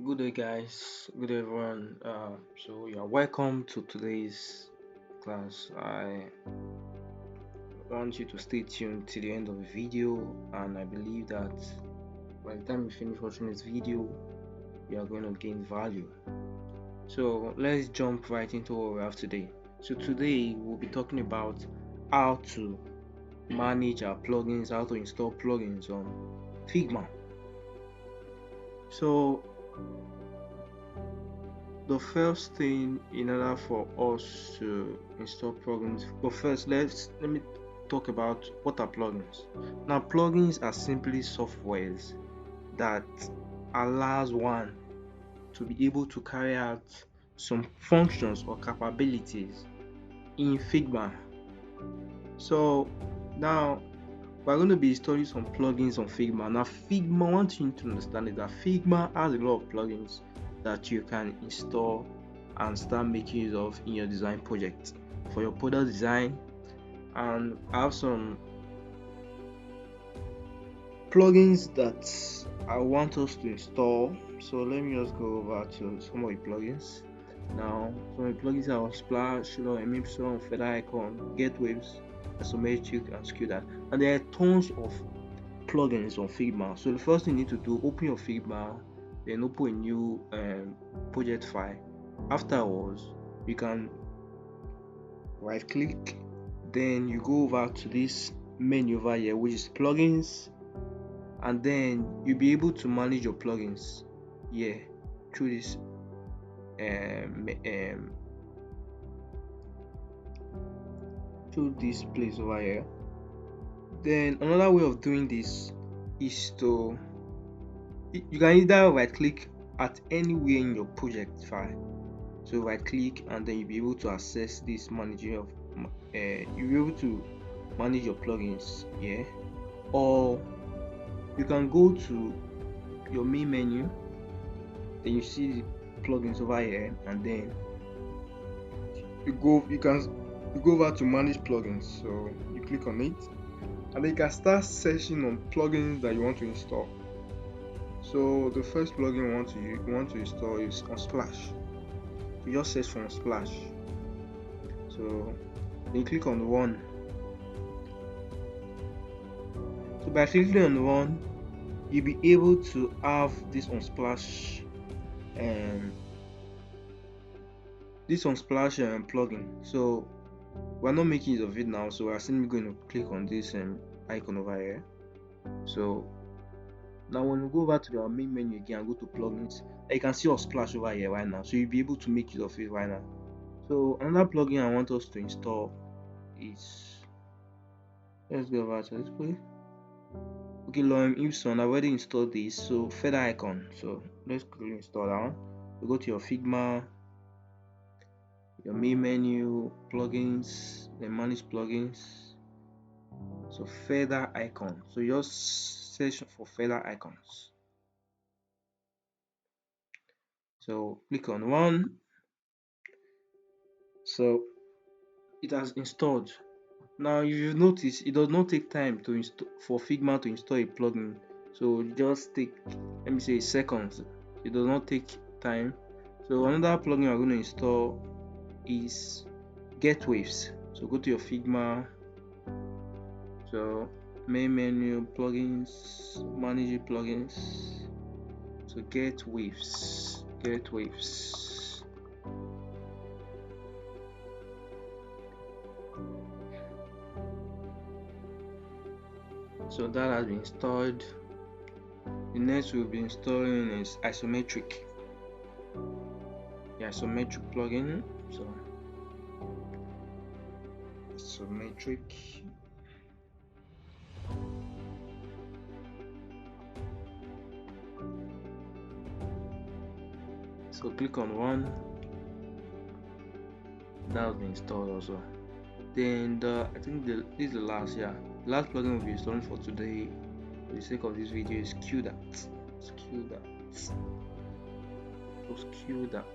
Good day, guys. Good day, everyone. So you are welcome to today's class. I want you to stay tuned till the end of the video, and I believe that by the time you finish watching this video, you are going to gain value. So let's jump right into what we have today. So today we'll be talking about how to manage our plugins, how to install plugins on Figma. So the first thing in order for us to install plugins, but first let me talk about what are plugins. Now plugins are simply softwares that allows one to be able to carry out some functions or capabilities in Figma. So now we're going to be installing some plugins on Figma. Now Figma, one thing to understand is that Figma has a lot of plugins that you can install and start making use of in your design project for your product design. And I have some plugins that I want us to install. So let me just go over to some of the plugins. Now some of the plugins are on Splash, Emipson, Feather Icon, Gatewaves, Isometric, and Skew that. And there are tons of plugins on Figma. So the first thing you need to do, open your Figma, then open a new project file. Afterwards, you can right click, then you go over to this menu over here, which is plugins, and then you'll be able to manage your plugins here through this place over here. Then another way of doing this is to you can either right click at anywhere in your project file. So right click and then you'll be able to access this manager of you'll be able to manage your plugins here, or you can go to your main menu, then you see plugins over here, and then you go over to manage plugins. So you click on it and then you can start searching on plugins that you want to install. So the first plugin you want to install is on Splash. You just search for Splash. So then you click on one. So by clicking on one, you'll be able to have this Unsplash plugin. So we're not making use of it now, so we're simply going to click on this icon over here. So now when we go over to our main menu again and go to plugins, you can see Unsplash over here right now, so you'll be able to make use of it right now. So another plugin I want us to install is, let's go over to this place. Okay, Lorem Ipsum, I've already installed this, so Feather Icon. So let's quickly install that one. You go to your Figma, your main menu, plugins, then manage plugins. So Feather Icon. So you just search for Feather Icons. So click on one. So it has installed. Now, if you notice, it does not take time to install for Figma to install a plugin. So just take, let me say, seconds. It does not take time. So another plugin we're going to install is Gatewaves. So go to your Figma. So main menu, plugins, manage plugins. So Gatewaves. So that has been installed. The next we'll be installing is Isometric. The Isometric plugin. So Isometric. So click on one. That has been installed also. Then I think this is the last plugin we'll be installing for today for the sake of this video is Skew that. Skew that. So Skew that.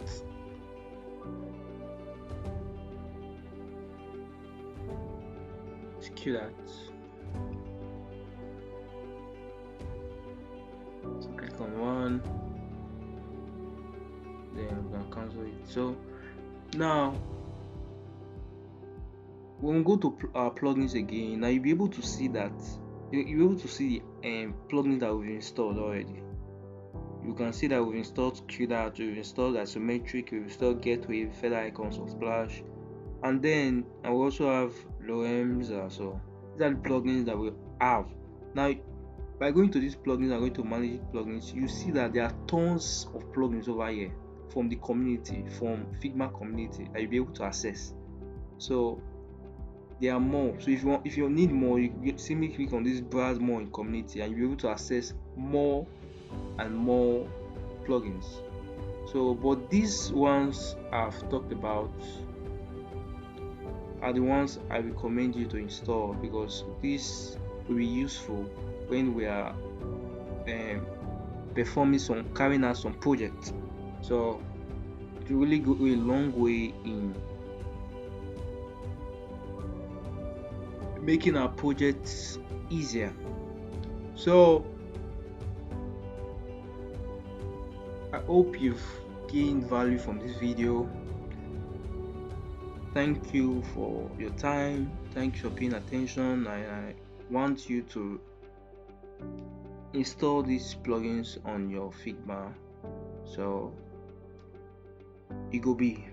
Skew that. So click on one. then we can cancel it. So now when we go to our plugins again, now you'll be able to see that you'll be able to see the plugins that we've installed already. You can see that we've installed QDAT, we've installed Isometric, we've installed Gateway, Feather Icons of Splash, and then I will also have Lorems. So these are the plugins that we have. Now by going to these plugins and going to manage plugins, you see that there are tons of plugins over here from the community, from Figma community, that you'll be able to access. So there are more. So if you need more, you simply click on this browse more in community and you'll be able to access more and more plugins. So but these ones I've talked about are the ones I recommend you to install, because this will be useful when we are carrying out some projects. So it will really go a long way in making our projects easier. So I hope you've gained value from this video. Thank you for your time. Thanks for paying attention. I want you to install these plugins on your Figma. So it go be.